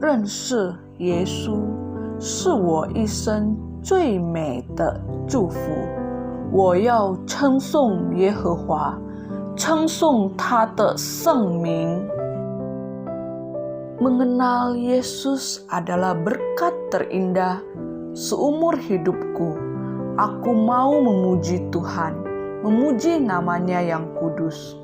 认识耶稣是我一生最美的祝福。我要称颂耶和华，称颂他的圣名。Mengenal Yesus adalah berkat terindah seumur hidupku. Aku mau memuji Tuhan, memuji namanya yang kudus.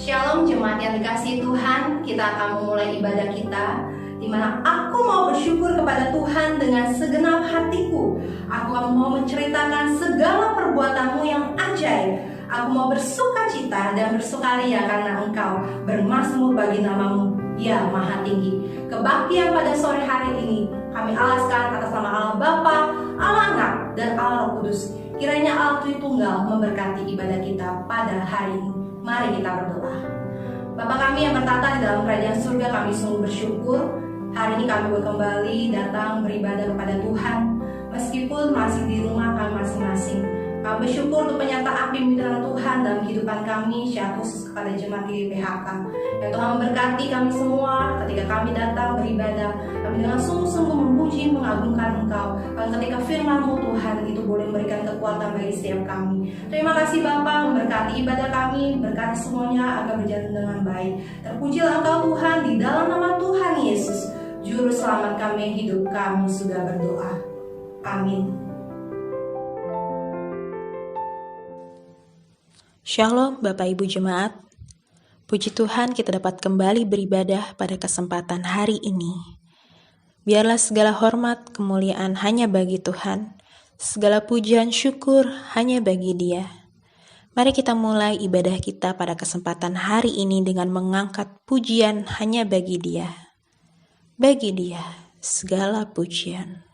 Shalom jemaat yang dikasihi Tuhan, kita akan memulai ibadah kita di mana aku mau bersyukur kepada Tuhan dengan segenap hatiku. Aku mau menceritakan segala perbuatanmu yang ajaib. Aku mau bersukacita dan bersukaria karena Engkau bermazmur bagi namamu, ya Maha Tinggi. Kebaktian pada sore hari ini kami alaskan atas nama Allah Bapa, Allah Anak, dan Allah Roh Kudus. Kiranya Allah Tritunggal memberkati ibadah kita pada hari ini. Mari kita berdoa. Bapa kami yang bertata di dalam kerajaan surga, kami sungguh bersyukur hari ini kami boleh kembali datang beribadah kepada Tuhan meskipun masih di rumah kami masing-masing. Kami bersyukur untuk penyertaan pimpinan Tuhan dalam kehidupan kami, secara khusus kepada jemaat di PHK. Ya Tuhan memberkati kami semua ketika kami datang beribadah. Kami dengan sungguh-sungguh memuji, mengagungkan Engkau. Dan ketika firman-Mu Tuhan itu boleh memberikan kekuatan bagi setiap kami. Terima kasih Bapa, memberkati ibadah kami, berkati semuanya agar berjalan dengan baik. Terpujilah Engkau Tuhan, di dalam nama Tuhan Yesus, Juru Selamat kami, hidup kami sudah berdoa. Amin. Shalom Bapak Ibu Jemaat. Puji Tuhan kita dapat kembali beribadah pada kesempatan hari ini. Biarlah segala hormat, kemuliaan hanya bagi Tuhan, segala pujian syukur hanya bagi Dia. Mari kita mulai ibadah kita pada kesempatan hari ini dengan mengangkat pujian hanya bagi Dia. Bagi Dia segala pujian.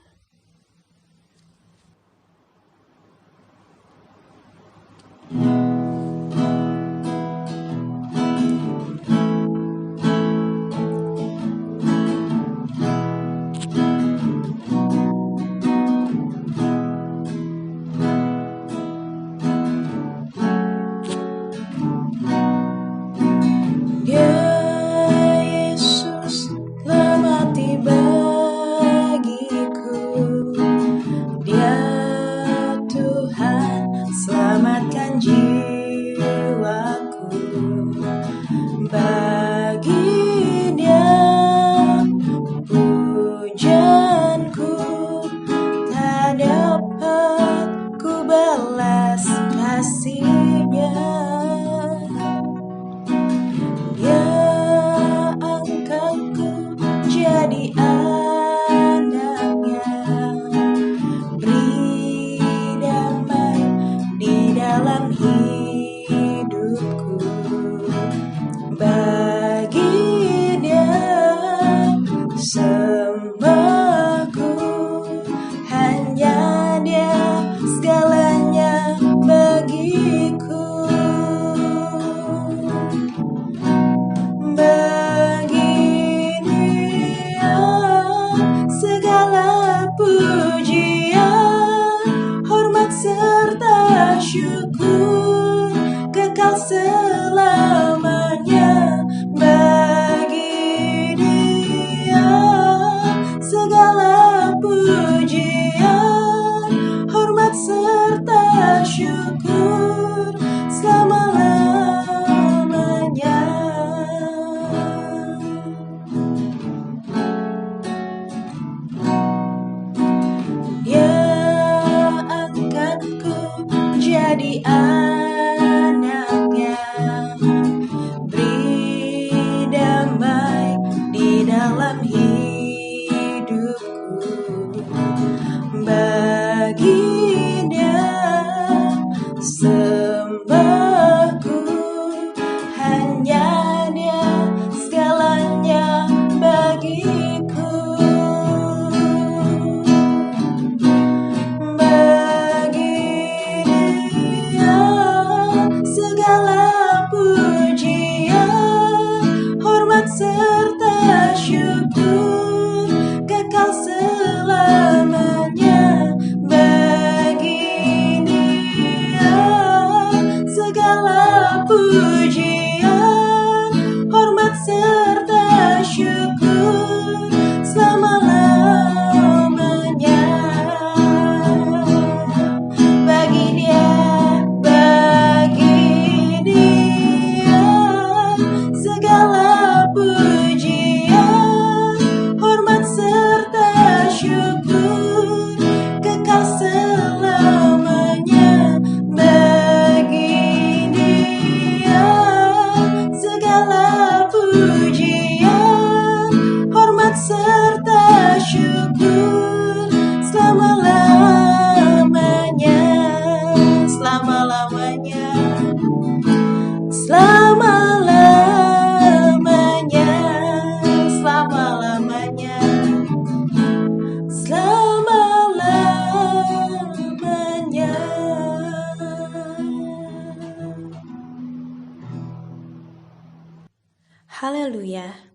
Haleluya.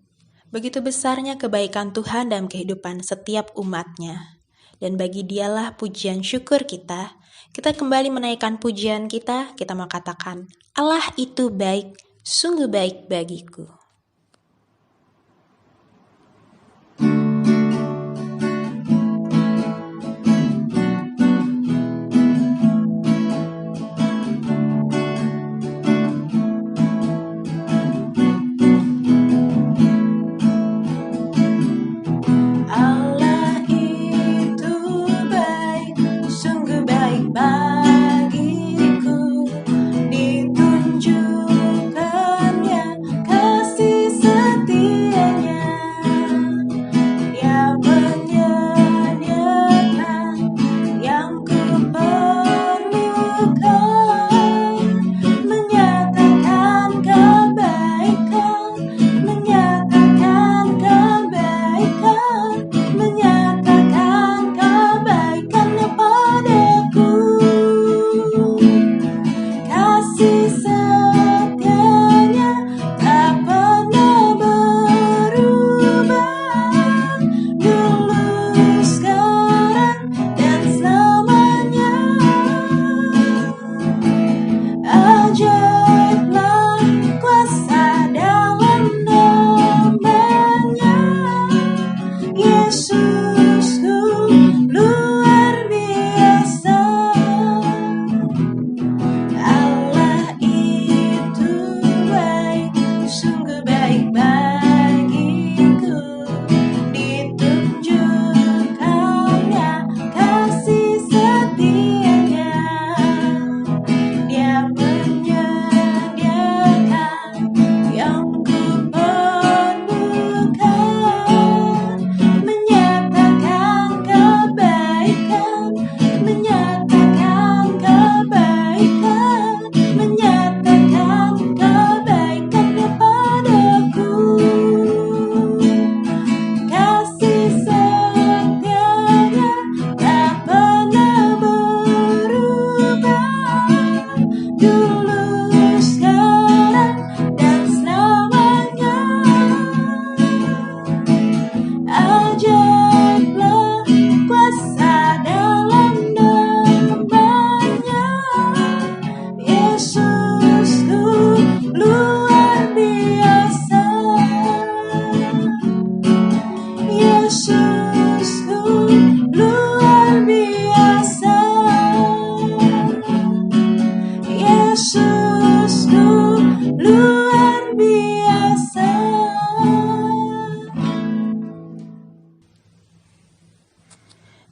Begitu besarnya kebaikan Tuhan dalam kehidupan setiap umatnya. Dan bagi Dialah pujian syukur kita. Kita kembali menaikkan pujian kita mau katakan, Allah itu baik, sungguh baik bagiku.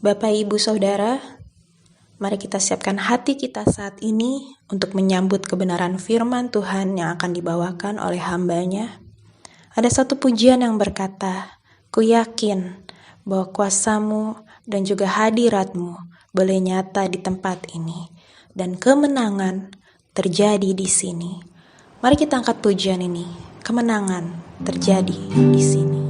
Bapak, Ibu, Saudara, mari kita siapkan hati kita saat ini untuk menyambut kebenaran firman Tuhan yang akan dibawakan oleh hamba-Nya. Ada satu pujian yang berkata, "Ku yakin bahwa kuasa-Mu dan juga hadirat-Mu boleh nyata di tempat ini, dan kemenangan terjadi di sini." Mari kita angkat pujian ini, kemenangan terjadi di sini.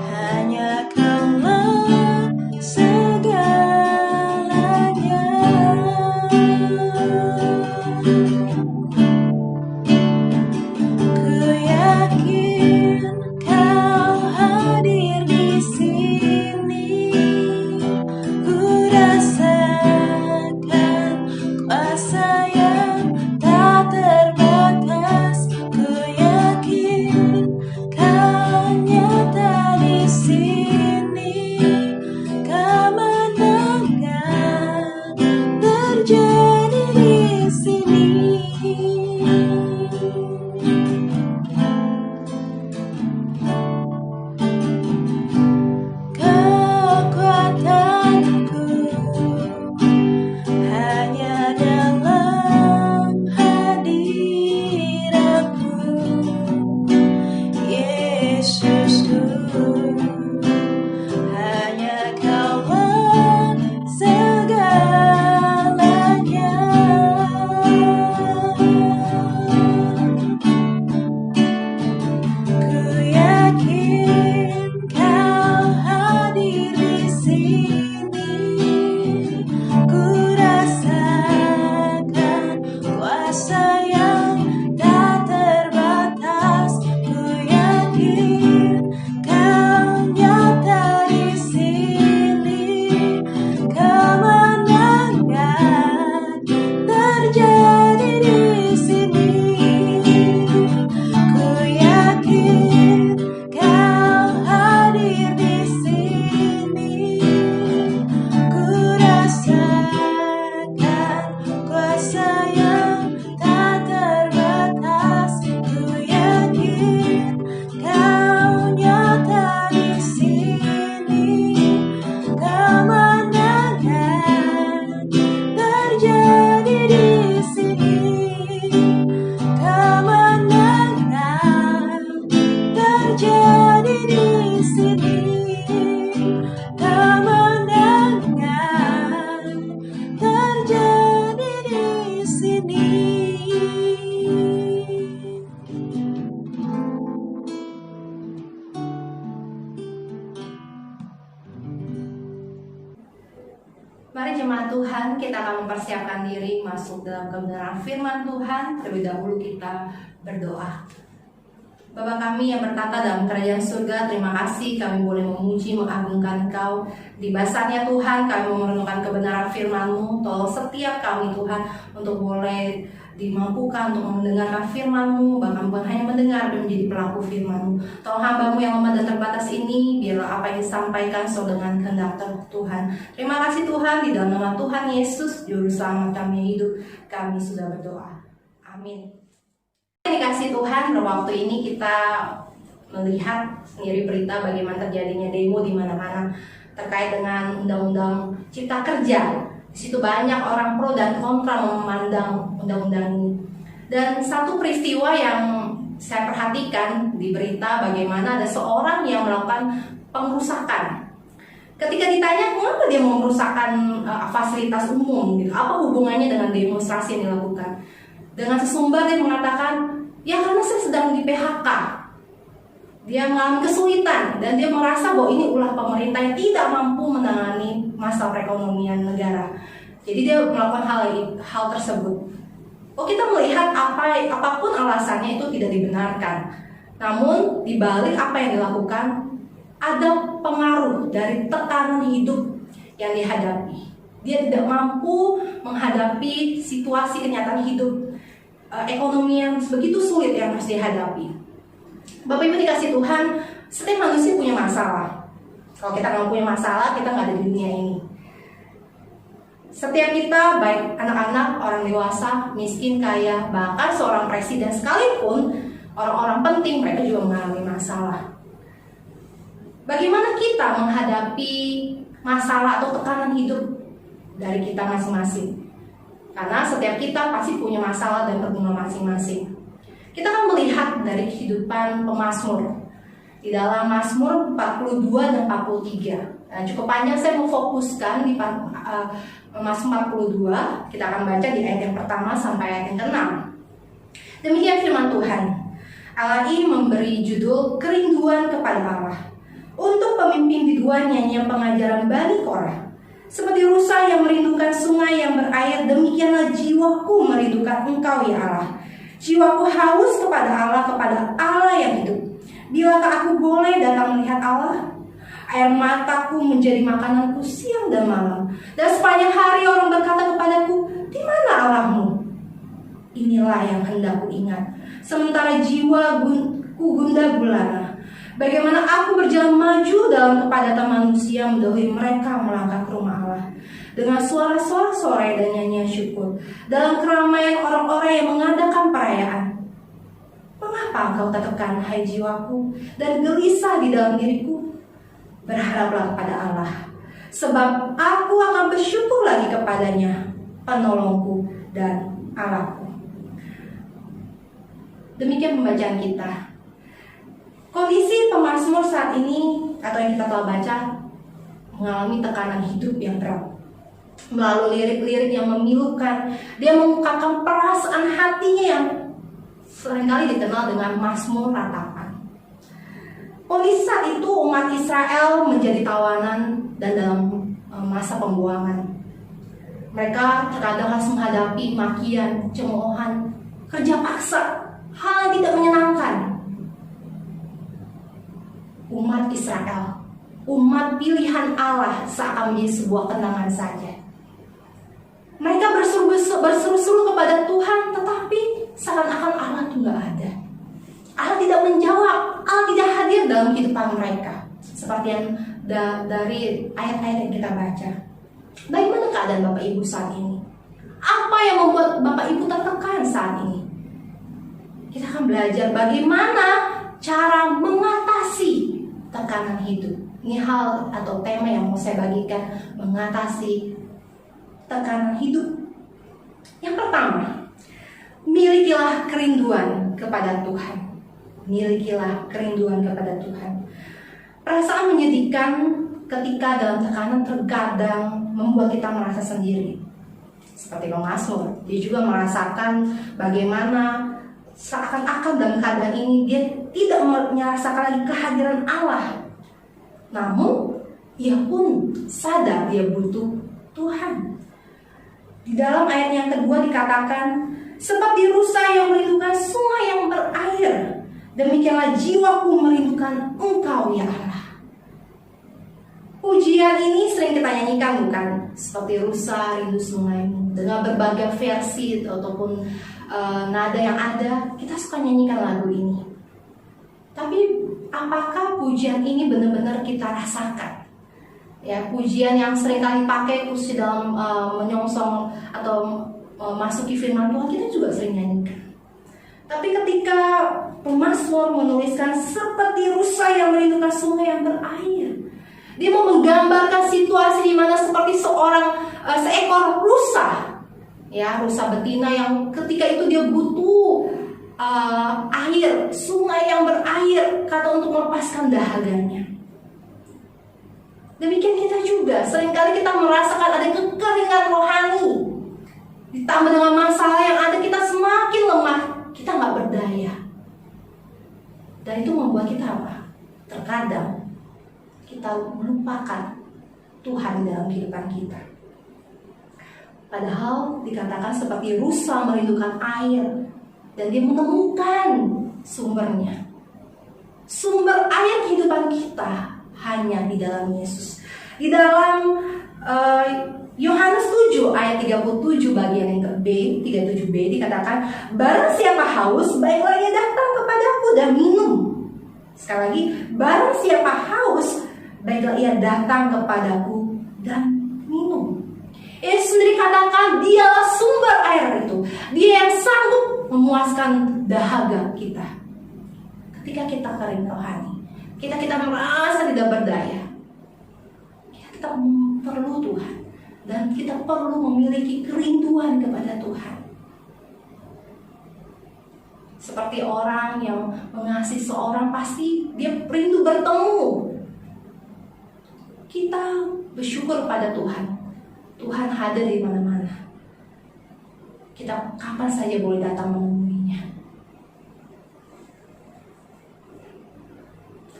Hanya Kaulah segala Mari jemaat Tuhan, kita akan mempersiapkan diri masuk dalam kebenaran firman Tuhan. Terlebih dahulu kita berdoa. Bapa kami yang bertata dalam kerajaan surga, terima kasih kami boleh memuji, mengagungkan Engkau. Di basarnya Tuhan, kami memerlukan kebenaran firman-Mu. Tolong setiap kami Tuhan untuk boleh dimampukan untuk mendengarkan firman-Mu, bahkan bukan hanya mendengar dan menjadi pelaku firman-Mu. Tolong hamba-Mu yang lemah dan terbatas ini, biarlah apa yang disampaikan sesuai dengan kehendak Tuhan. Terima kasih Tuhan, di dalam nama Tuhan Yesus, Juru Selamat kami yang hidup, kami sudah berdoa. Amin. Dikasih Tuhan, waktu ini kita melihat sendiri berita bagaimana terjadinya demo di mana-mana terkait dengan undang-undang Cipta Kerja. Di situ banyak orang pro dan kontra memandang undang-undang ini. Dan satu peristiwa yang saya perhatikan di berita, bagaimana ada seorang yang melakukan pengrusakan. Ketika ditanya mengapa dia merusakkan fasilitas umum, gitu, apa hubungannya dengan demonstrasi yang dilakukan? Dengan sesumbar dia mengatakan, ya karena saya sedang di PHK. Dia mengalami kesulitan dan dia merasa bahwa ini ulah pemerintah yang tidak mampu menangani masalah perekonomian negara. Jadi dia melakukan hal tersebut. Kita melihat apapun alasannya itu tidak dibenarkan. Namun di balik apa yang dilakukan ada pengaruh dari tekanan hidup yang dihadapi. Dia tidak mampu menghadapi situasi kenyataan hidup ekonomi yang begitu sulit yang harus dihadapi. Bapak Ibu dikasih Tuhan, setiap manusia punya masalah. Kalau kita nggak punya masalah, kita nggak ada di dunia ini. Setiap kita, baik anak-anak, orang dewasa, miskin, kaya, bahkan seorang presiden sekalipun, orang-orang penting, mereka juga mengalami masalah. Bagaimana kita menghadapi masalah atau tekanan hidup dari kita masing-masing? Karena setiap kita pasti punya masalah dan pergumulan masing-masing. Kita akan melihat dari kehidupan pemazmur. Di dalam Mazmur 42 dan 43. Nah, cukup panjang, saya mau fokuskan di Mazmur 42. Kita akan baca di ayat yang pertama sampai ayat yang ke-6. Demikian firman Tuhan. Allah ini memberi judul Kerinduan kepada Allah. Untuk pemimpin biduan nyanyian pengajaran Bani Korah. Seperti rusa yang merindukan sungai yang berair, demikianlah jiwaku merindukan Engkau ya Allah. Jiwaku haus kepada Allah yang hidup. Bilakah aku boleh datang melihat Allah? Air mataku menjadi makananku siang dan malam. Dan sepanjang hari orang berkata kepadaku, di mana Allahmu? Inilah yang hendak ku ingat. Sementara jiwaku gundah gulana. Bagaimana aku berjalan maju dalam kepadatan manusia, mendahului mereka melangkah ke rumah Allah. Dengan suara-suara sorai dan nyanyian syukur. Dalam keramaian orang-orang yang mengadakan perayaan. Mengapa engkau tertekan, hai jiwaku, dan gelisah di dalam diriku? Berharaplah kepada Allah. Sebab aku akan bersyukur lagi kepadanya, penolongku dan Allahku. Demikian pembacaan kita. Kondisi pemazmur saat ini atau yang kita telah baca mengalami tekanan hidup yang berat. Melalui lirik-lirik yang memilukan, dia mengungkapkan perasaan hatinya yang seringkali dikenal dengan mazmur ratapan. Kondisi saat itu umat Israel menjadi tawanan dan dalam masa pembuangan. Mereka terkadang harus menghadapi makian, cemoohan, kerja paksa, hal yang tidak menyenangkan. Umat Israel, umat pilihan Allah seakan menjadi sebuah kenangan saja. Mereka berseru-seru kepada Tuhan, tetapi seakan-akan Allah itu nggak ada. Allah tidak menjawab, Allah tidak hadir dalam kehidupan mereka. Seperti yang dari ayat-ayat yang kita baca. Bagaimana keadaan Bapak Ibu saat ini? Apa yang membuat Bapak Ibu tertekan saat ini? Kita akan belajar bagaimana cara mengatasi tekanan hidup. Ini hal atau tema yang mau saya bagikan, mengatasi tekanan hidup. Yang pertama, milikilah kerinduan kepada Tuhan. Milikilah kerinduan kepada Tuhan. Perasaan menyedihkan ketika dalam tekanan terkadang membuat kita merasa sendiri. Seperti pemazmur, dia juga merasakan bagaimana seakan-akan dalam keadaan ini dia tidak merasakan lagi kehadiran Allah. Namun ia pun sadar dia butuh Tuhan. Di dalam ayat yang kedua dikatakan, seperti rusa yang merindukan sungai yang berair, demikianlah jiwaku merindukan Engkau ya Allah. Pujian ini sering kita nyanyikan bukan? Seperti rusa rindu sungaimu. Dengan berbagai versi ataupun nada yang ada, kita suka nyanyikan lagu ini. Tapi apakah pujian ini benar-benar kita rasakan? Ya, pujian yang sering kali pakai khusus dalam menyongsong atau masuki firman Tuhan, kita juga sering nyanyikan. Tapi ketika pemazmur menuliskan seperti rusa yang merindukan sungai yang berair, dia mau menggambarkan situasi di mana seperti seekor rusa, ya, rusa betina yang ketika itu dia butuh air, sungai yang berair, kata untuk melepaskan dahaganya. Demikian kita juga, seringkali kita merasakan ada kekeringan rohani, ditambah dengan masalah yang ada, kita semakin lemah, kita nggak berdaya, dan itu membuat kita apa? Terkadang kita melupakan Tuhan dalam kehidupan kita. Padahal dikatakan seperti rusa merindukan air, dan dia menemukan sumbernya. Sumber air kehidupan kita hanya di dalam Yesus. Di dalam Yohanes 7 ayat 37 bagian yang B, 37b dikatakan, barang siapa haus, baiklah ia datang kepadaku dan minum. Sekali lagi, barang siapa haus, baiklah ia datang kepadaku dan minum. Yesus sendiri katakan dialah sumber air itu. Dia yang sanggup memuaskan dahaga kita. Ketika kita kering rohani, kita merasa tidak berdaya, kita perlu Tuhan, dan kita perlu memiliki kerinduan kepada Tuhan. Seperti orang yang mengasihi seorang, pasti dia rindu bertemu. Kita bersyukur pada Tuhan. Tuhan hadir di mana-mana. Kita kapan saja boleh datang menemuinya.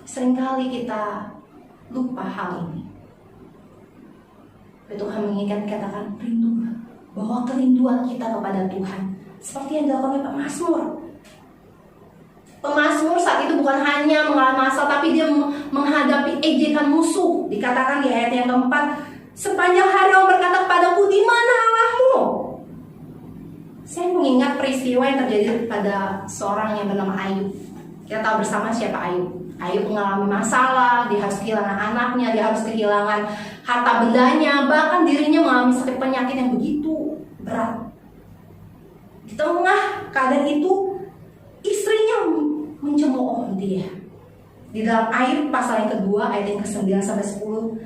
Seringkali kita lupa hal ini. Tuhan mengingatkan, katakan rindu, bahwa kerinduan kita kepada Tuhan seperti yang dilakukan oleh pemazmur. Pemazmur saat itu bukan hanya mengalami masalah, tapi dia menghadapi ejekan musuh. Dikatakan di ayat yang keempat, sepanjang hari orang berkata kepadaku, di mana Allahmu? Saya mengingat peristiwa yang terjadi pada seorang yang bernama Ayub. Kita tahu bersama siapa Ayub. Ayub mengalami masalah, dia harus kehilangan anaknya, dia harus kehilangan harta bendanya, bahkan dirinya mengalami sakit penyakit yang begitu berat. Di tengah keadaan itu, istrinya mencemooh dia. Di dalam Ayub pasal yang kedua, ayat yang ke-9 sampai 10,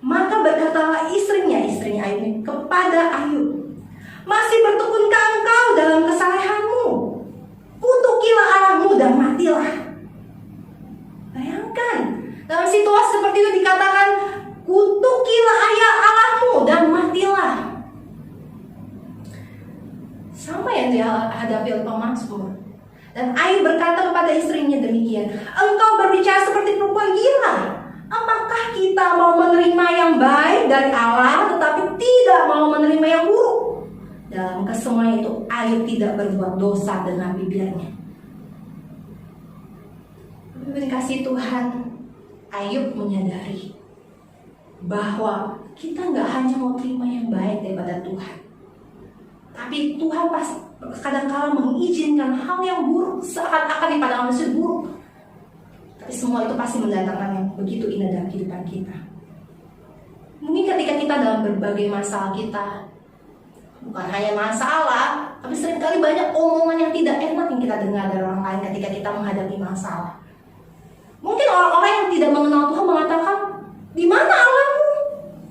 maka berkatalah istrinya Ayub kepada Ayub, masih bertekunkah engkau dalam kesalehanmu? Kutukilah Allahmu dan matilah. Bayangkan, dalam situasi seperti itu dikatakan, kutukilah Allahmu dan matilah. Sama yang dihadapi oleh pemazmur. Dan Ayub berkata kepada istrinya demikian, engkau berbicara seperti perempuan gila. Apakah kita mau menerima yang baik dari Allah, tetapi tidak mau menerima yang buruk? Dalam kesemuanya itu, Ayub tidak berbuat dosa dengan bibirnya. Dikasih Tuhan, Ayub menyadari bahwa kita nggak hanya mau terima yang baik daripada Tuhan, tapi Tuhan pasti kadang-kala mengizinkan hal yang buruk, seakan-akan dipandang manusia buruk. Tapi semua itu pasti mendatangkan yang begitu indah dalam kehidupan kita. Mungkin ketika kita dalam berbagai masalah kita, bukan hanya masalah, tapi seringkali banyak omongan yang tidak enak yang kita dengar dari orang lain ketika kita menghadapi masalah. Mungkin orang-orang yang tidak mengenal Tuhan mengatakan, di mana Allahmu?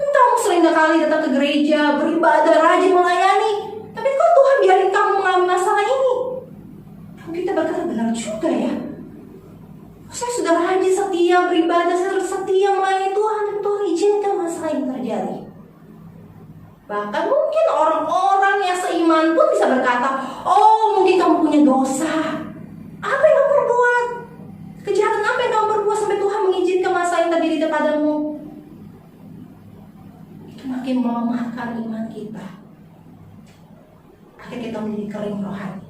Kamu sering kali datang ke gereja, beribadah, rajin melayani, tapi kok Tuhan biarin kamu mengalami masalah ini? Lalu kita berkata, benar juga ya. Saya sudah rajin, setia beribadah, saya setia melayani Tuhan, dan Tuhan izinkan masalah ini terjadi. Bahkan mungkin orang-orang yang seiman pun bisa berkata, oh mungkin kamu punya dosa. Apa yang kamu perbuat? Kejahatan apa yang kamu perbuat sampai Tuhan mengizinkan masalah yang terjadi kepadamu? semakin melemahkan iman kita. Akhirnya kita menjadi kering rohani.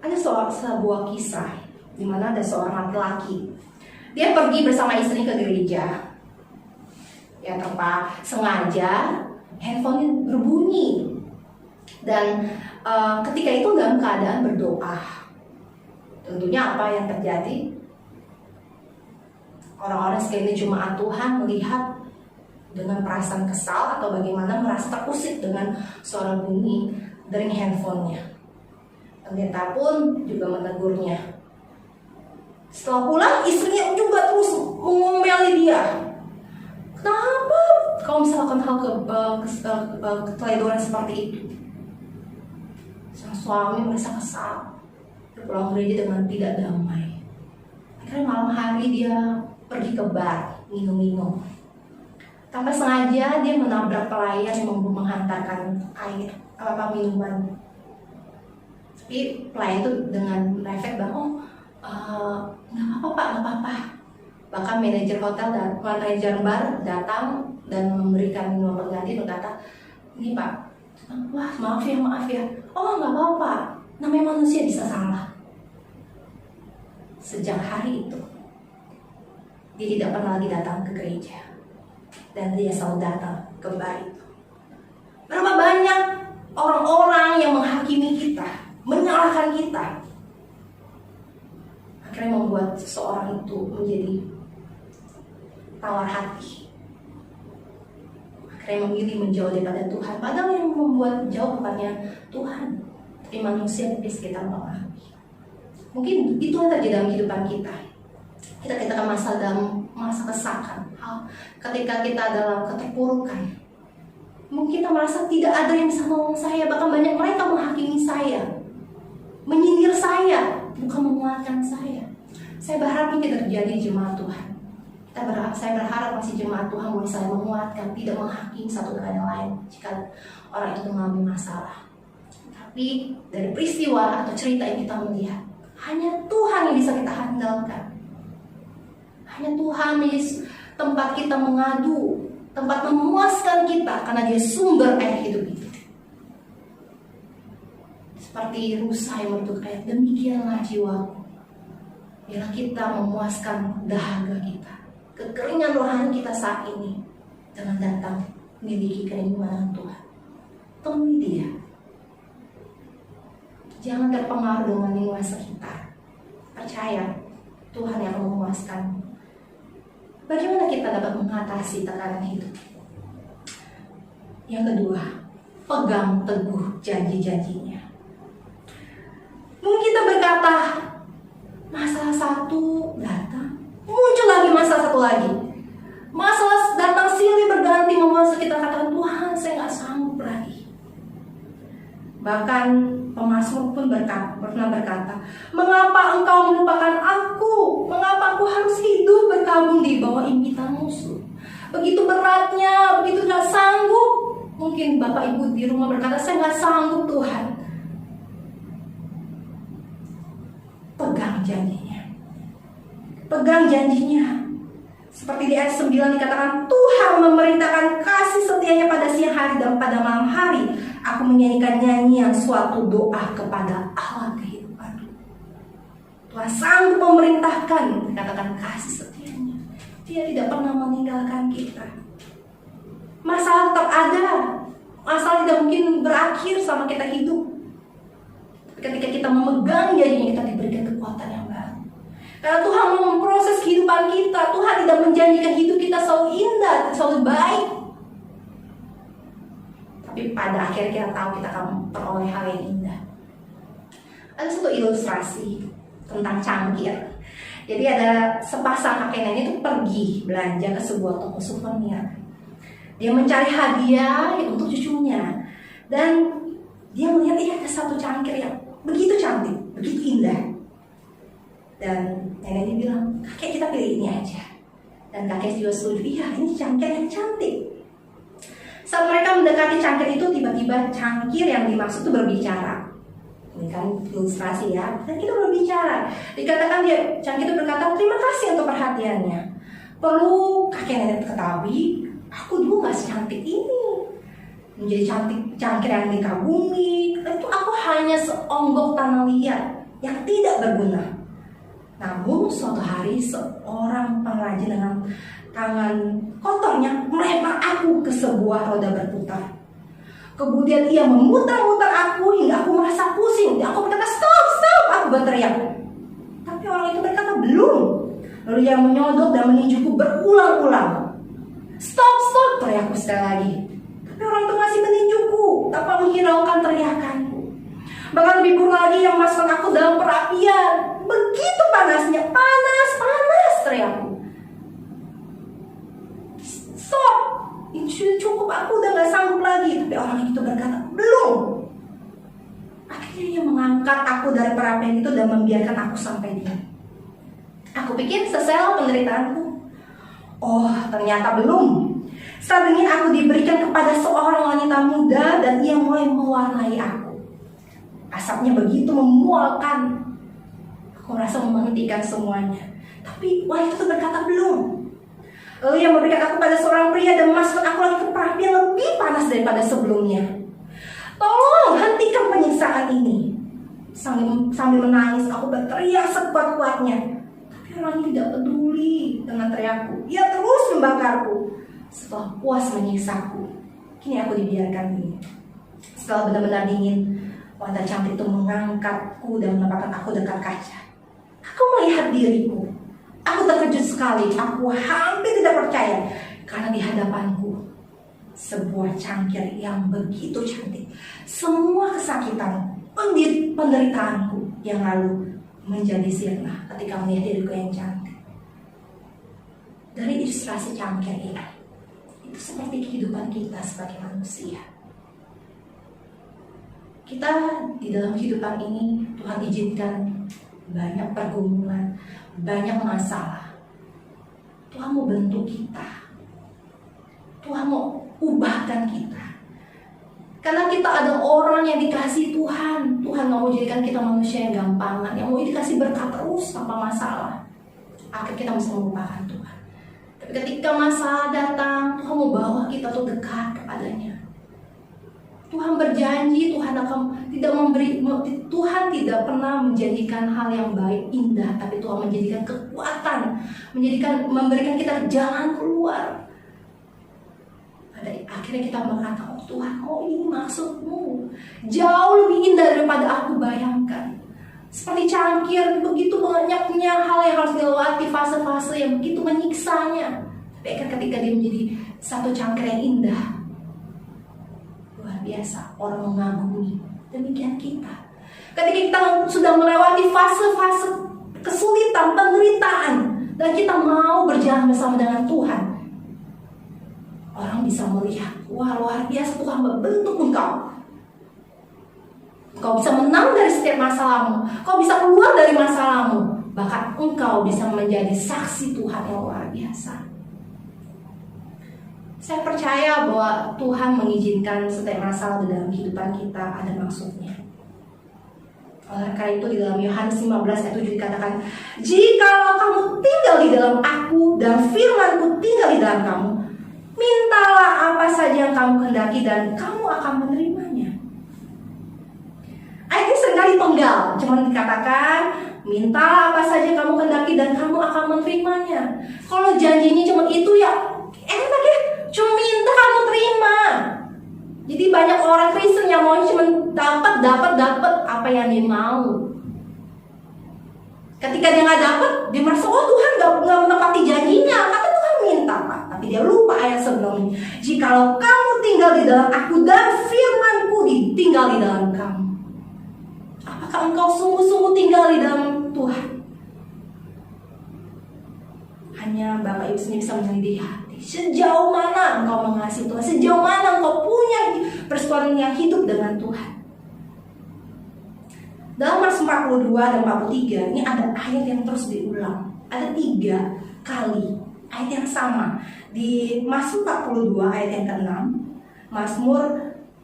Ada sebuah kisah di mana ada seorang laki-laki. Dia pergi bersama istri ke gereja. Ya, tanpa sengaja handphone berbunyi. Dan ketika itu dalam keadaan berdoa. Tentunya apa yang terjadi? Orang-orang sekeliling jemaat Tuhan melihat dengan perasaan kesal atau bagaimana merasa terusik dengan suara bunyi dering handphonenya. Pendeta pun juga menegurnya. Setelah pulang, istrinya juga terus mengomeli dia. Kenapa kau misalkan hal keteledoran seperti itu? Sang suami merasa kesal, pulang gereja dengan tidak damai. Akhirnya malam hari dia pergi ke bar, minum-minum. Tanpa sengaja dia menabrak pelayan yang menghantarkan air, minuman. Tapi pelayan itu dengan refleks bahwa nggak apa-apa Pak, nggak apa-apa. Bahkan manajer hotel dan manajer bar datang dan memberikan minuman pengganti, berkata, ini Pak, wah maaf ya. Oh nggak apa-apa, namanya manusia bisa salah. Sejak hari itu dia tidak pernah lagi datang ke gereja, dan dia selalu datang ke bar itu. Berapa banyak orang-orang yang menghakimi kita, menyalahkan kita, akhirnya membuat seseorang itu menjadi tawar hati, akhirnya memilih menjauh daripada Tuhan. Padahal yang membuat jauh bukannya Tuhan, tapi manusia di sekitar mengalami. Mungkin itu yang terjadi dalam kehidupan kita. Kita akan dalam masa kesakan, ketika kita dalam keterpurukan, mungkin kita merasa tidak ada yang bisa menolong saya. Bahkan banyak mereka menghakimi saya, menyindir saya, bukan menguatkan saya. Saya berharap ini terjadi jemaat Tuhan. Saya berharap masih jemaat Tuhan boleh saling menguatkan, tidak menghakimi satu dengan yang lain jika orang itu mengalami masalah. Tapi dari peristiwa atau cerita yang kita melihat, hanya Tuhan yang bisa kita andalkan. Hanya Tuhan menjadi tempat kita mengadu, tempat memuaskan kita, karena Dia sumber air hidup itu. Seperti rusa yang merdu ayat, demikianlah jiwaku. Biarlah kita memuaskan dahaga kita, kekeringan rohani kita saat ini, dengan datang memiliki keinginan Tuhan. Temui Dia. Jangan terpengaruh dengan lingkungan sekitar. Percaya Tuhan yang akan memuaskan. Bagaimana kita dapat mengatasi tekanan hidup? Yang kedua, pegang teguh janji-janjinya. Mungkin kita berkata, masalah satu datang, muncul lagi masalah satu lagi. Masalah datang silih berganti membuat kita katakan, Tuhan saya gak sanggup lagi. Bahkan pemazmur pun pernah berkata, mengapa engkau melupakan aku? Mengapa aku harus hidup berkabung di bawah impitan musuh? Begitu beratnya, begitu gak sanggup. Mungkin bapak ibu di rumah berkata, saya gak sanggup Tuhan. Pegang janjinya. Pegang janjinya. Seperti di ayat 9 dikatakan, Tuhan memerintahkan kasih setianya pada siang hari dan pada malam hari. Aku menyanyikan nyanyian suatu doa kepada Allah kehidupan. Tuhan sanggup memerintahkan, katakan kasih setianya. Dia tidak pernah meninggalkan kita. Masalah tetap ada. Masalah tidak mungkin berakhir sama kita hidup. Tapi ketika kita memegang janjinya, kita diberikan kekuatan yang baru. Karena Tuhan mau memproses kehidupan kita. Tuhan tidak menjanjikan hidup kita selalu indah, selalu baik. Tapi pada akhirnya kita tahu kita akan memperoleh hal yang indah. Ada satu ilustrasi tentang cangkir. Jadi ada sepasang kakek nenek itu pergi belanja ke sebuah toko souvenir. Dia mencari hadiah untuk cucunya. Dan dia melihat ada satu cangkir yang begitu cantik, begitu indah. Dan neneknya bilang, kakek kita pilih ini aja. Dan kakek juga setuju, iya ini cangkir yang cantik. Saat mereka mendekati cangkir itu, tiba-tiba cangkir yang dimaksud itu berbicara. Ini kan ilustrasi ya. Dan kita berbicara. Dikatakan cangkir itu berkata, terima kasih untuk perhatiannya. Perlu kakek nenek ketahui Aku dulu gak secantik ini, menjadi cangkir yang dikagumi. Itu aku hanya seonggok tanah liat yang tidak berguna. Namun suatu hari seorang pengrajin dengan tangan kotornya melempar aku ke sebuah roda berputar. Kemudian ia memutar-mutar aku hingga aku merasa pusing. Aku berkata, stop, stop, aku berteriak. Tapi orang itu berkata, belum. Lalu ia menyodok dan meninjuku berulang-ulang. Stop, stop, teriakku sekali lagi. Tapi orang itu masih meninjuku tanpa menghiraukan teriakanku. Bahkan lebih buruk lagi, yang memasukkan aku dalam perapian. Begitu panasnya, panas, panas, teriakku. Stop, ini sudah cukup, aku udah gak sanggup lagi. Tapi orang itu berkata, belum. Akhirnya dia mengangkat aku dari perapian itu dan membiarkan aku sampai di. Aku pikir selesai penderitaanku. Oh, ternyata belum. Saat ingin aku diberikan kepada seorang wanita muda dan ia mulai mewarnai aku. Asapnya begitu memualkan. Aku merasa menghentikan semuanya. Tapi wanita itu berkata belum. Lalu ia memberikan aku pada seorang pria dan memasukkan aku lagi ke perapian lebih panas daripada sebelumnya. Tolong hentikan penyiksaan ini. Sambil menangis aku berteriak sekuat-kuatnya. Tapi orang ini tidak peduli dengan teriakku. Ia terus membakarku. Setelah puas menyiksaku, kini aku dibiarkan ini. Setelah benar-benar dingin, wanita cantik itu mengangkatku dan menempatkan aku dekat kaca. Aku melihat diriku. Aku terkejut sekali. Aku hampir tidak percaya karena di hadapanku sebuah cangkir yang begitu cantik. Semua kesakitan, penderitaanku yang lalu menjadi sirna ketika melihat diriku yang cantik. Dari ilustrasi cangkir ini, itu seperti kehidupan kita sebagai manusia. Kita di dalam kehidupan ini Tuhan izinkan banyak pergumulan, banyak masalah. Tuhan mau bentuk kita. Tuhan mau ubahkan kita. Karena kita ada orang yang dikasih Tuhan. Tuhan mau jadikan kita manusia yang gampangan, yang mau dikasih berkat terus tanpa masalah. Akhirnya kita bisa melupakan Tuhan. Tapi ketika masalah datang, Tuhan mau bawa kita tuh dekat kepadanya. Tuhan berjanji, Tuhan tidak pernah menjadikan hal yang baik, indah, tapi Tuhan menjadikan kekuatan, memberikan kita jalan keluar. Pada akhirnya kita berkata, oh Tuhan, oh ini maksudmu, jauh lebih indah daripada aku bayangkan. Seperti cangkir, begitu banyaknya hal yang harus dilewati, fase-fase yang begitu menyiksanya. Tapi ketika dia menjadi satu cangkir yang indah, luar biasa, orang mengagumi. Demikian kita. Ketika kita sudah melewati fase-fase kesulitan, penderitaan, dan kita mau berjalan bersama dengan Tuhan, orang bisa melihat, wah luar biasa Tuhan membentuk engkau. Engkau bisa menang dari setiap masalahmu, engkau bisa keluar dari masalahmu, bahkan engkau bisa menjadi saksi Tuhan yang luar biasa. Saya percaya bahwa Tuhan mengizinkan setiap masalah di dalam kehidupan kita ada maksudnya. Oleh karena itu di dalam Yohanes 15 ayat 7 dikatakan, jikalau kamu tinggal di dalam aku dan firman-Ku tinggal di dalam kamu, mintalah apa saja yang kamu kehendaki dan kamu akan menerimanya. Ayat ini seringkali penggal, cuma dikatakan mintalah apa saja kamu kehendaki dan kamu akan menerimanya. Kalau janjinya cuma itu ya enak ya, cuma minta kamu terima. Jadi banyak orang Kristen yang mau cuma dapat apa yang dia mau. Ketika dia nggak dapat, dia merasa oh Tuhan nggak menepati janjinya. Kata Tuhan minta Pak, tapi dia lupa ayat sebelumnya. Jikalau kamu tinggal di dalam aku dan firman-Ku tinggal di dalam kamu, apakah engkau sungguh-sungguh tinggal di dalam Tuhan? Hanya Bapak Ibu sendiri bisa menyelidiki hati. Sejauh mana engkau mengasihi Tuhan, sejauh mana engkau punya persekutuan yang hidup dengan Tuhan. Dalam Mazmur 42 dan 43 ini ada ayat yang terus diulang. Ada 3 kali ayat yang sama. Di Mazmur 42 ayat yang ke-6, Mazmur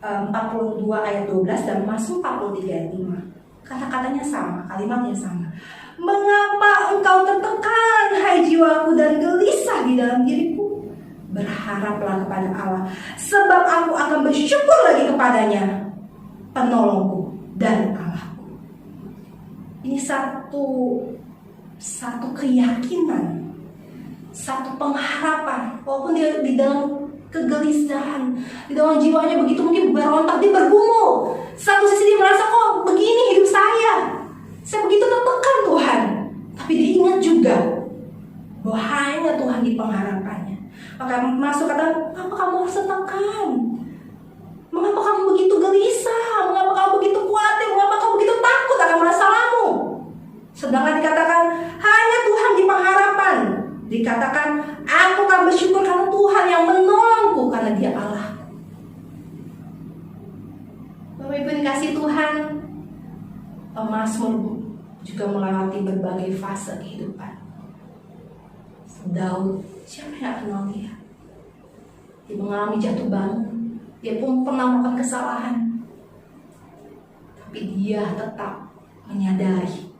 42 ayat 12 dan Mazmur 43 ayat 5. Kata-katanya sama, kalimatnya sama. Mengapa engkau tertekan, hai jiwaku, dan gelisah di dalam diriku? berharaplah kepada Allah, sebab aku akan bersyukur lagi kepadanya, penolongku dan Allahku. Ini satu keyakinan, satu pengharapan. Walaupun dia di dalam kegelisahan, di dalam jiwanya begitu mungkin berontak, dia bergumul. Satu sisi dia merasa, kok begini hidup saya begitu tertekan Tuhan. Tapi dia ingat juga bahwa hanya Tuhan di pengharapannya. Maka masuk kata, mengapa kamu harus tertekan? Mengapa kamu begitu gelisah? Mengapa kamu begitu khawatir? Mengapa kamu begitu takut akan masalahmu? Sedangkan dikatakan hanya Tuhan di pengharapan. Dikatakan aku akan bersyukur karena Tuhan yang menolongku, karena Dia Allah. Bapak Ibu dikasih Tuhan, pemazmur juga melewati berbagai fase kehidupan. Daud, siapa yang kenal dia? Dia mengalami jatuh bangun, dia pun pernah melakukan kesalahan, tapi dia tetap menyadari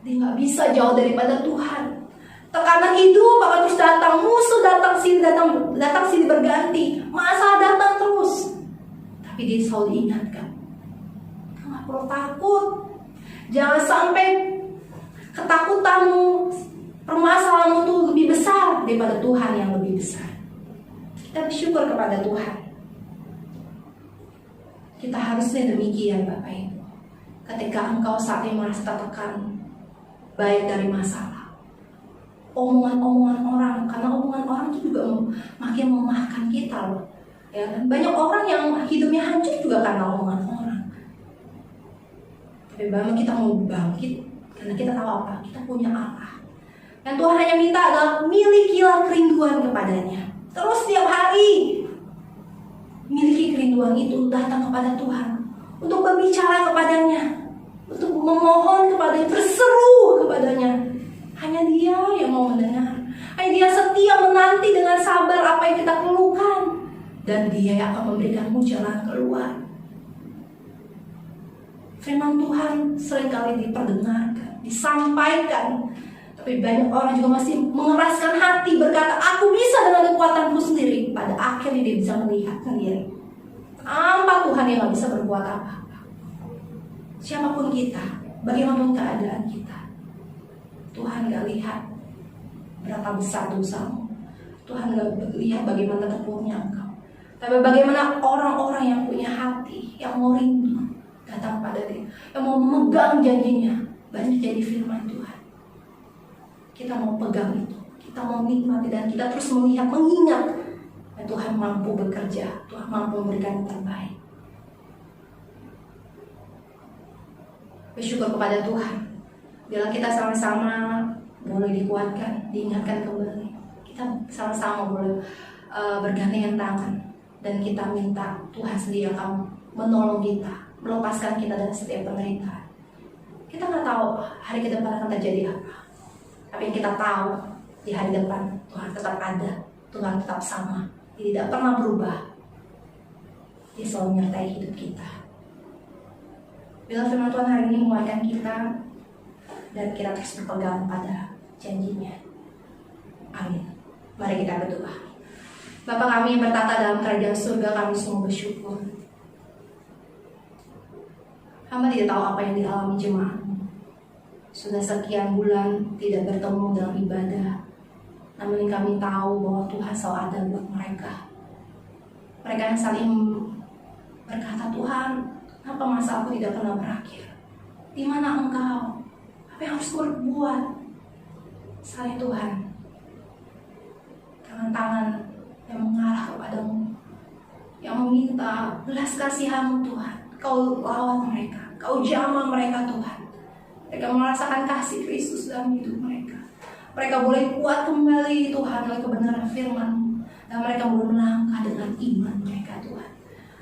dia nggak bisa jauh daripada Tuhan. Tekanan hidup akan terus datang, musuh datang sini berganti, masalah datang terus. Tapi dia selalu diingatkan, kamu nggak perlu takut. Jangan sampai ketakutanmu, permasalahanmu itu lebih besar daripada Tuhan yang lebih besar. Kita bersyukur kepada Tuhan. Kita harusnya demikian Bapak Ibu. Ketika engkau saat ini merasa tertekan, baik dari masalah, omongan-omongan orang, karena omongan orang itu juga makin melemahkan kita loh. Ya, banyak orang yang hidupnya hancur juga karena omongan orang. Tapi bagaimana kita mau bangkit? Karena kita tahu apa? Kita punya Allah. Dan Tuhan hanya minta adalah milikilah kerinduan kepadanya. Terus setiap hari miliki kerinduan itu, datang kepada Tuhan untuk berbicara kepadanya, untuk memohon kepadanya, berseru kepadanya. Hanya Dia yang mau mendengar. Hanya Dia setia menanti dengan sabar apa yang kita keluhkan, dan Dia yang akan memberikanmu jalan keluar. Firman Tuhan seringkali diperdengarkan, disampaikan, tapi banyak orang juga masih mengeraskan hati, berkata, aku bisa dengan kekuatanku sendiri. Pada akhirnya dia bisa melihat sendiri tanpa Tuhan yang gak bisa berbuat apa-apa. Siapapun kita, bagaimanapun keadaan kita, Tuhan gak lihat berapa besar dosamu, Tuhan gak lihat bagaimana terpuruknya engkau. Tapi bagaimana orang-orang yang punya hati, yang mau rindu datang pada Dia, yang mau memegang janjinya. Banyak jadi firman Tuhan. Kita mau pegang itu, kita mau nikmati, dan kita terus melihat, mengingat dan Tuhan mampu bekerja, Tuhan mampu memberikan yang terbaik. Bersyukur kepada Tuhan bila kita sama-sama boleh dikuatkan, diingatkan kembali. Kita sama-sama boleh bergandengan tangan, dan kita minta Tuhan sendiri akan menolong kita, melepaskan kita dari setiap penderitaan. Kita nggak tahu hari ke depan akan terjadi apa, tapi yang kita tahu di hari depan Tuhan tetap ada, Tuhan tetap sama, Dia tidak pernah berubah. Dia selalu menyertai hidup kita. Bila firman Tuhan hari ini menguatkan kita, dan kita terus berpegang pada janjinya. Amin. Mari kita berdoa. Bapa kami yang bertata dalam kerajaan surga, kami semua bersyukur. Hamba tidak tahu apa yang dialami jemaatmu. Sudah sekian bulan tidak bertemu dalam ibadah, namun kami tahu bahwa Tuhan selalu ada buat mereka. Mereka yang saling berkata, Tuhan, kenapa masalahku tidak pernah berakhir? Di mana Engkau? Apa yang harus berbuat? Saya Tuhan, tangan-tangan yang mengarah kepadamu, yang meminta belas kasihan-Mu Tuhan. Kau lawan mereka, Kau jamah mereka Tuhan. Mereka merasakan kasih Kristus dalam hidup mereka. Mereka boleh kuat kembali Tuhan oleh kebenaran firman-Mu, dan mereka boleh melangkah dengan iman mereka Tuhan.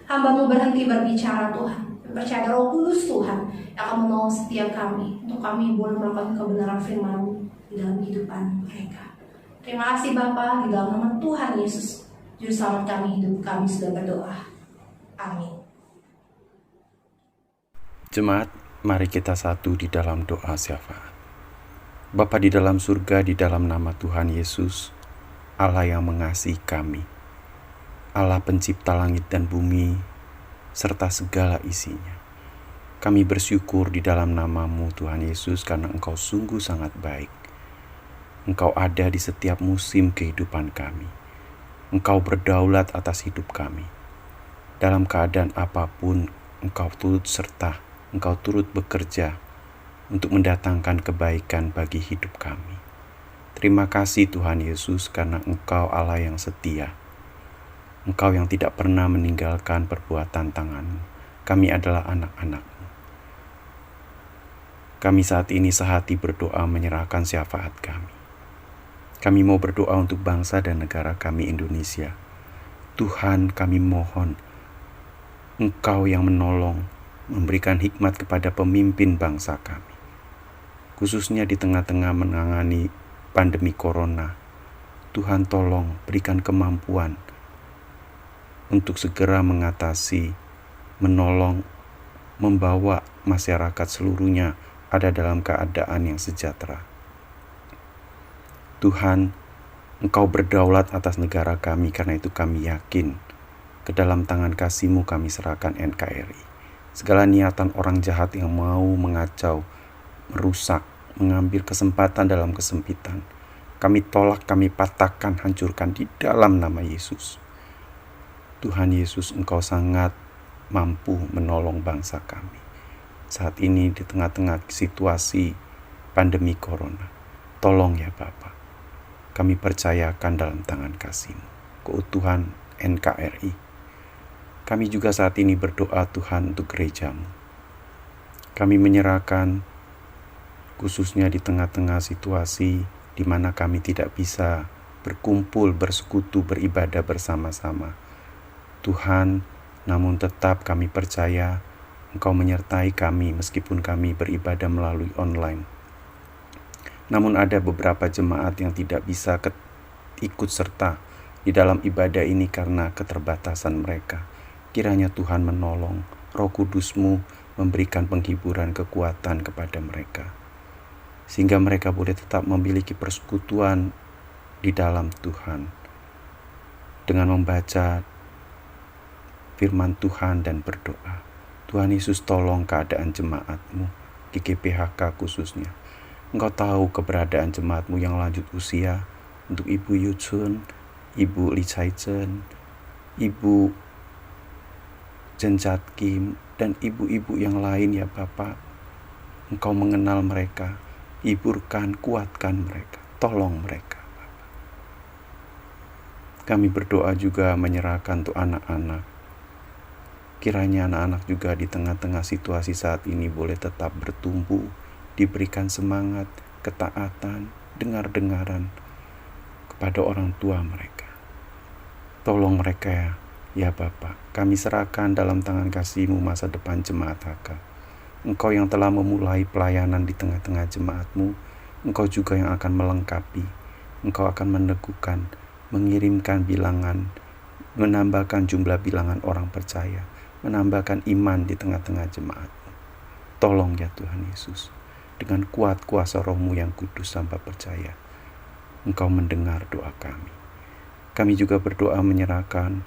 Hamba-Mu berhenti berbicara Tuhan, percaya Roh Kudus Tuhan yang akan menolong setiap kami, untuk kami boleh melakukan kebenaran firman-Mu di dalam kehidupan mereka. Terima kasih Bapa, di dalam nama Tuhan Yesus Juru Selamat kami, hidup kami sudah berdoa. Amin. Jemaat, mari kita satu di dalam doa syafaat. Bapa di dalam surga, di dalam nama Tuhan Yesus, Allah yang mengasihi kami, Allah pencipta langit dan bumi, serta segala isinya. Kami bersyukur di dalam nama-Mu Tuhan Yesus karena Engkau sungguh sangat baik. Engkau ada di setiap musim kehidupan kami. Engkau berdaulat atas hidup kami. Dalam keadaan apapun, Engkau turut serta, Engkau turut bekerja untuk mendatangkan kebaikan bagi hidup kami. Terima kasih Tuhan Yesus karena Engkau Allah yang setia. Engkau yang tidak pernah meninggalkan perbuatan tangan-Mu. Kami adalah anak-anak-Mu. Kami saat ini sehati berdoa menyerahkan syafaat kami. Kami mau berdoa untuk bangsa dan negara kami Indonesia. Tuhan, kami mohon Engkau yang menolong, memberikan hikmat kepada pemimpin bangsa kami. Khususnya di tengah-tengah menangani pandemi corona. Tuhan tolong berikan kemampuan untuk segera mengatasi, menolong, membawa masyarakat seluruhnya ada dalam keadaan yang sejahtera. Tuhan, Engkau berdaulat atas negara kami, karena itu kami yakin ke dalam tangan kasih-Mu kami serahkan NKRI. Segala niatan orang jahat yang mau mengacau, merusak, mengambil kesempatan dalam kesempitan, kami tolak, kami patahkan, hancurkan di dalam nama Yesus. Tuhan Yesus, Engkau sangat mampu menolong bangsa kami saat ini di tengah-tengah situasi pandemi corona. Tolong ya Bapa, kami percayakan dalam tangan kasih-Mu keutuhan NKRI. Kami juga saat ini berdoa Tuhan untuk gereja-Mu. Kami menyerahkan khususnya di tengah-tengah situasi di mana kami tidak bisa berkumpul, bersekutu, beribadah bersama-sama. Tuhan, namun tetap kami percaya Engkau menyertai kami meskipun kami beribadah melalui online. Namun ada beberapa jemaat yang tidak bisa ikut serta di dalam ibadah ini karena keterbatasan mereka. Kiranya Tuhan menolong, Roh Kudus-Mu memberikan penghiburan, kekuatan kepada mereka, sehingga mereka boleh tetap memiliki persekutuan di dalam Tuhan dengan membaca firman Tuhan dan berdoa. Tuhan Yesus, tolong keadaan jemaat-Mu, GKPHK khususnya. Engkau tahu keberadaan jemaat-Mu yang lanjut usia, untuk Ibu Yuchun, Ibu Lee Chai Chen, Ibu Jen Jat Kim, dan ibu-ibu yang lain ya Bapak. Engkau mengenal mereka, hiburkan, kuatkan mereka, tolong mereka. Kami berdoa juga menyerahkan untuk anak-anak. Kiranya anak-anak juga di tengah-tengah situasi saat ini boleh tetap bertumbuh, diberikan semangat, ketaatan, dengar-dengaran kepada orang tua mereka. Tolong mereka ya Bapa. Kami serahkan dalam tangan kasih-Mu masa depan jemaat HK. Engkau yang telah memulai pelayanan di tengah-tengah jemaat-Mu, Engkau juga yang akan melengkapi. Engkau akan meneguhkan, mengirimkan bilangan, menambahkan jumlah bilangan orang percaya, menambahkan iman di tengah-tengah jemaat-Mu. Tolong ya Tuhan Yesus, dengan kuat kuasa Roh-Mu yang kudus tanpa percaya, Engkau mendengar doa kami. Kami juga berdoa menyerahkan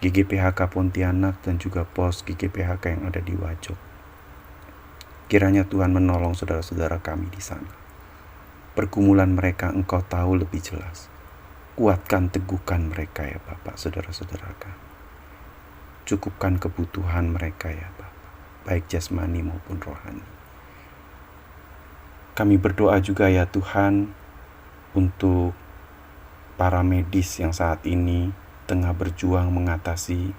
GKPHK Pontianak dan juga pos GKPHK yang ada di Wajok. Kiranya Tuhan menolong saudara-saudara kami di sana. Pergumulan mereka Engkau tahu lebih jelas. Kuatkan, teguhkan mereka ya Bapak, saudara-saudara kami. Cukupkan kebutuhan mereka ya Bapak, baik jasmani maupun rohani. Kami berdoa juga ya Tuhan untuk para medis yang saat ini tengah berjuang mengatasi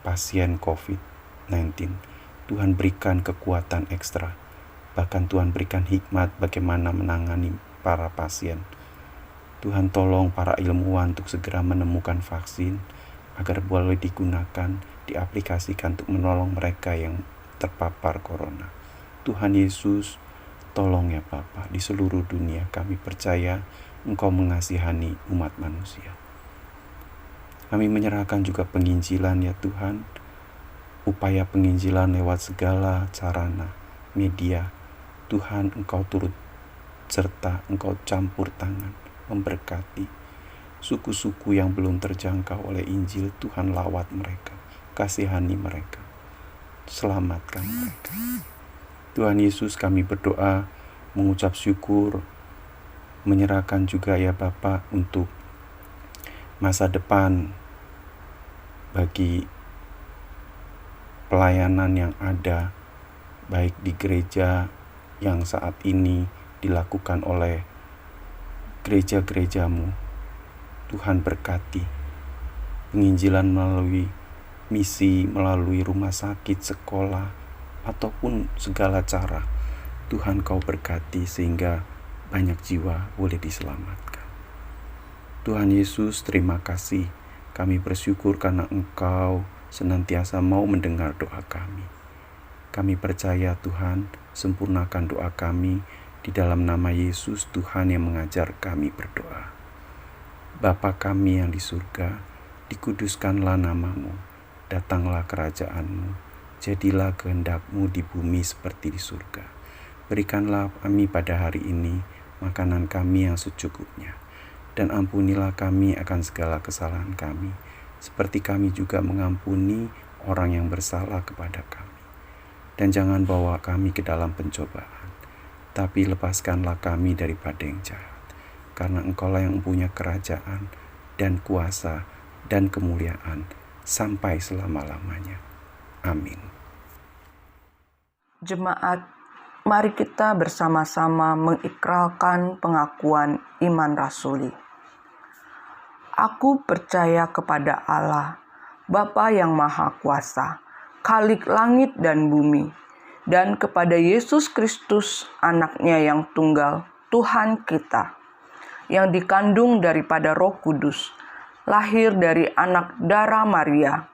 pasien COVID-19. Tuhan berikan kekuatan ekstra. Bahkan Tuhan berikan hikmat bagaimana menangani para pasien. Tuhan tolong para ilmuwan untuk segera menemukan vaksin agar boleh digunakan, diaplikasikan untuk menolong mereka yang terpapar corona. Tuhan Yesus, tolong ya Bapa, di seluruh dunia kami percaya Engkau mengasihani umat manusia. Kami menyerahkan juga penginjilan ya Tuhan, upaya penginjilan lewat segala sarana, media. Tuhan, Engkau turut serta, Engkau campur tangan, memberkati. suku-suku yang belum terjangkau oleh Injil. Tuhan lawat mereka, kasihani mereka, selamatkan mereka. Tuhan Yesus, kami berdoa, mengucap syukur, menyerahkan juga ya Bapa untuk masa depan bagi pelayanan yang ada, baik di gereja yang saat ini dilakukan oleh gereja-gerejamu. Tuhan berkati penginjilan melalui misi, melalui rumah sakit, sekolah, ataupun segala cara. Tuhan Kau berkati sehingga banyak jiwa boleh diselamatkan. Tuhan Yesus, terima kasih. Kami bersyukur karena Engkau senantiasa mau mendengar doa kami. Kami percaya Tuhan, sempurnakan doa kami di dalam nama Yesus, Tuhan yang mengajar kami berdoa. Bapa kami yang di surga, dikuduskanlah namamu, datanglah kerajaanmu, jadilah kehendak-Mu di bumi seperti di surga. Berikanlah kami pada hari ini makanan kami yang secukupnya, dan ampunilah kami akan segala kesalahan kami, seperti kami juga mengampuni orang yang bersalah kepada kami. Dan jangan bawa kami ke dalam pencobaan, tapi lepaskanlah kami daripada yang jahat. Karena Engkaulah yang punya kerajaan dan kuasa dan kemuliaan sampai selama-lamanya. Amin. Jemaat, mari kita bersama-sama mengikrarkan pengakuan iman rasuli. Aku percaya kepada Allah, Bapa yang Maha Kuasa, Khalik langit dan bumi, dan kepada Yesus Kristus, Anak-Nya yang tunggal, Tuhan kita, yang dikandung daripada Roh Kudus, lahir dari anak darah Maria,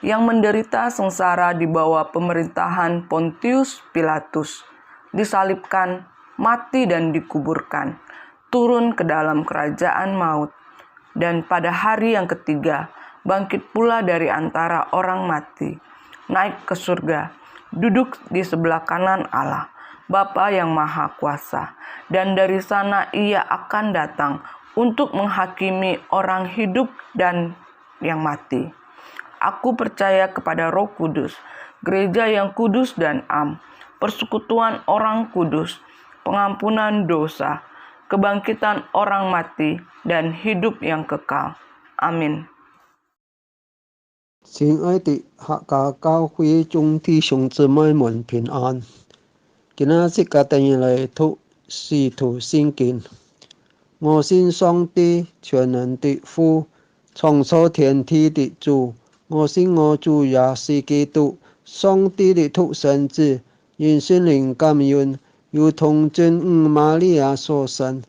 yang menderita sengsara di bawah pemerintahan Pontius Pilatus, disalibkan, mati dan dikuburkan, turun ke dalam kerajaan maut, dan pada hari yang ketiga bangkit pula dari antara orang mati, naik ke surga, duduk di sebelah kanan Allah, Bapa yang Maha Kuasa, dan dari sana Ia akan datang untuk menghakimi orang hidup dan yang mati. Aku percaya kepada Roh Kudus, gereja yang kudus dan am, persekutuan orang kudus, pengampunan dosa, kebangkitan orang mati, dan hidup yang kekal. Amin. 亲爱的客家教會眾弟兄姊妹們平安。今仔日嘅第二嚟讀使徒聖經。我信上帝全能的父，創造天地的主。我信我主也是基督，上帝的獨生子，因聖靈感孕，如同真母瑪利亞所生，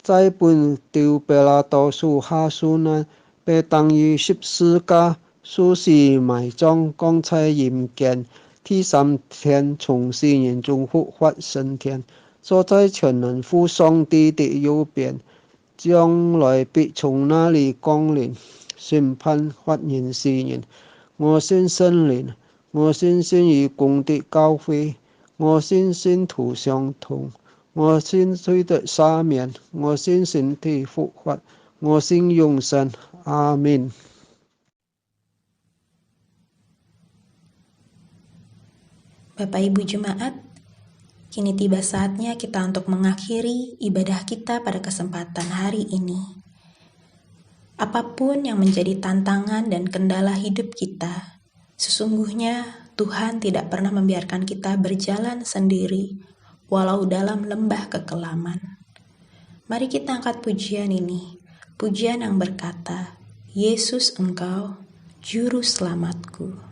在本丟彼拉多屬下受難，被當於十字架，受死埋葬，降在陰間，第三天從死人中復活升天，坐在全能父上帝的右邊，將來必從那裡降臨，審判活人死人。我信聖靈，我信信義公的教會，我信信徒相通，我信罪的赦免，我信身體復活，我信永生。阿們。Bapak Ibu Jemaat, kini tiba saatnya kita untuk mengakhiri ibadah kita pada kesempatan hari ini. Apapun yang menjadi tantangan dan kendala hidup kita, sesungguhnya Tuhan tidak pernah membiarkan kita berjalan sendiri, walau dalam lembah kekelaman. Mari kita angkat pujian ini, pujian yang berkata, Yesus Engkau, Juru Selamatku.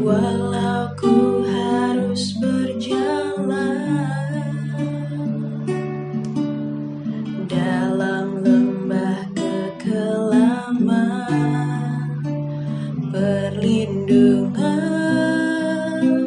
Walau ku harus berjalan dalam lembah kekelaman, perlindungan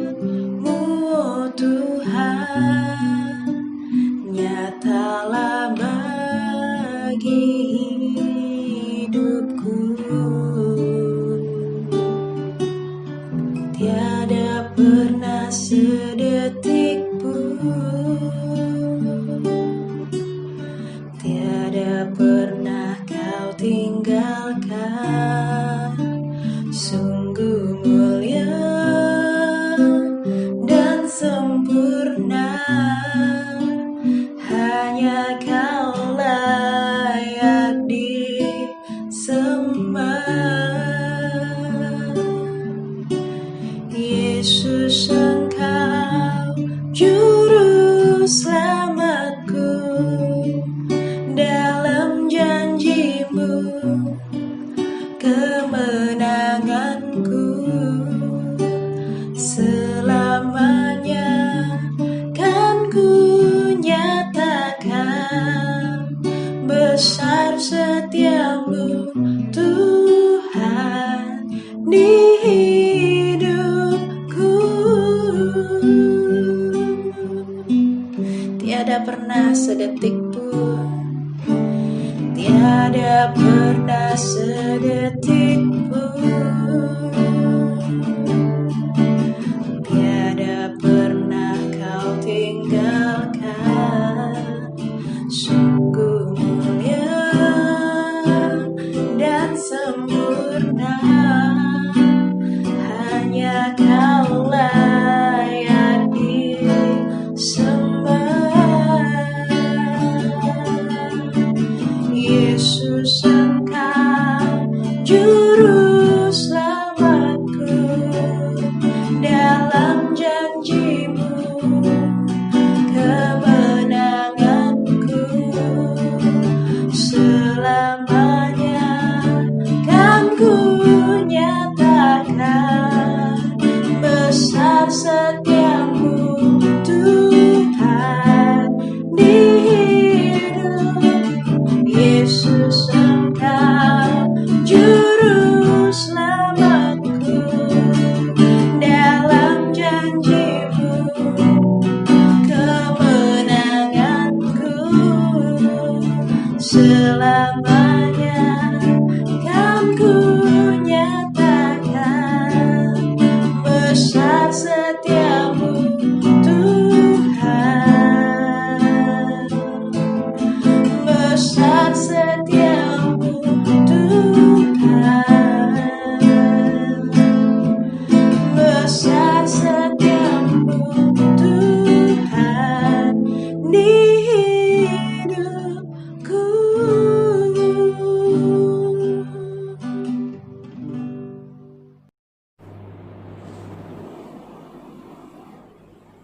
sempurna, hanya Kau layak disembah. Yesus, Engkau juru selamatku, dalam janji-Mu kemenanganku. Selamanya kan ku nyatakan besar setiamu Tuhan di hidupku. Tiada pernah sedetik pun, tiada pernah sedetik pun, tiada pernah Kau tinggalkan. Sungguh mulia dan sempurna, hanya Kau layak disembah. Yesus, Engkau juru selamatku, dalam janji-Mu kemenanganku. Selamanya kan ku nyatakan besar setiamu Tuhan di hidup. Yesus, Engkau juru selamatku, dalam janji-Mu kemenanganku. Selamanya kan ku nyatakan besar setiamu Tuhan, besar setiamu Tuhan, besar setiamu Tuhan di hidupku.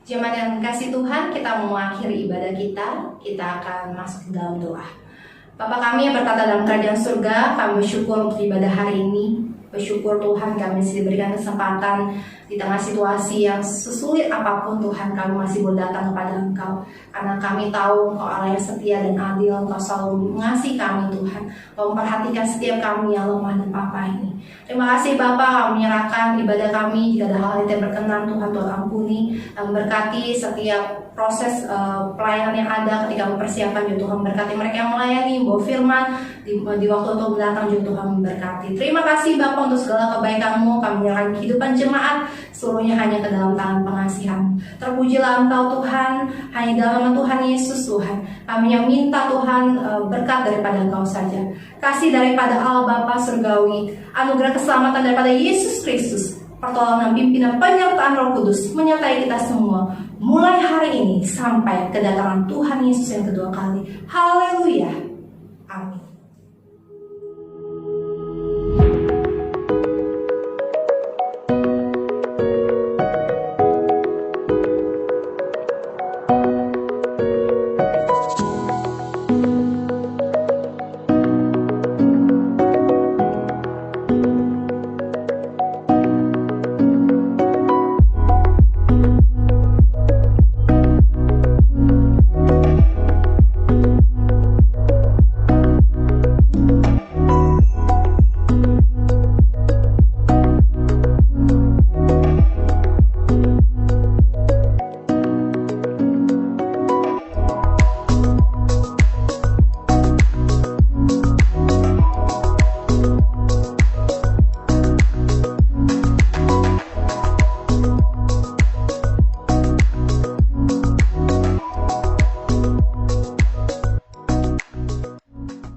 Jemaat yang kasih Tuhan, kita mau mengakhiri ibadah kita. Kita akan masuk ke dalam doa. Bapa kami yang bertata dalam kerajaan surga, kami bersyukur untuk ibadah hari ini. Bersyukur Tuhan kami masih diberikan kesempatan di tengah situasi yang sesulit apapun Tuhan, kami masih boleh datang kepada Engkau. Karena kami tahu Engkau Allah yang setia dan adil, Engkau selalu mengasihi kami Tuhan. Engkau memperhatikan setiap kami yang lemah dan papa ini. Terima kasih Bapa, kami menyerahkan ibadah kami. Jika ada hal yang tidak berkenan Tuhan, Tuhan ampuni. Dan berkati setiap proses pelayanan yang ada ketika mempersiapkan juga Tuhan berkati mereka yang melayani, bawa firman di waktu untuk mendatang juga Tuhan memberkati. Terima kasih Bapa untuk segala kebaikan-Mu. Kami menyerahkan kehidupan jemaat seluruhnya hanya ke dalam tangan pengasihan. Terpujilah Engkau Tuhan, hanya dalam nama Tuhan Yesus Tuhan. Kami yang minta Tuhan berkat daripada Engkau saja. Kasih daripada Allah Bapa surgawi, anugerah keselamatan daripada Yesus Kristus, pertolongan pimpinan penyertaan Roh Kudus menyertai kita semua mulai hari ini sampai kedatangan Tuhan Yesus yang kedua kali. Haleluya. Amin.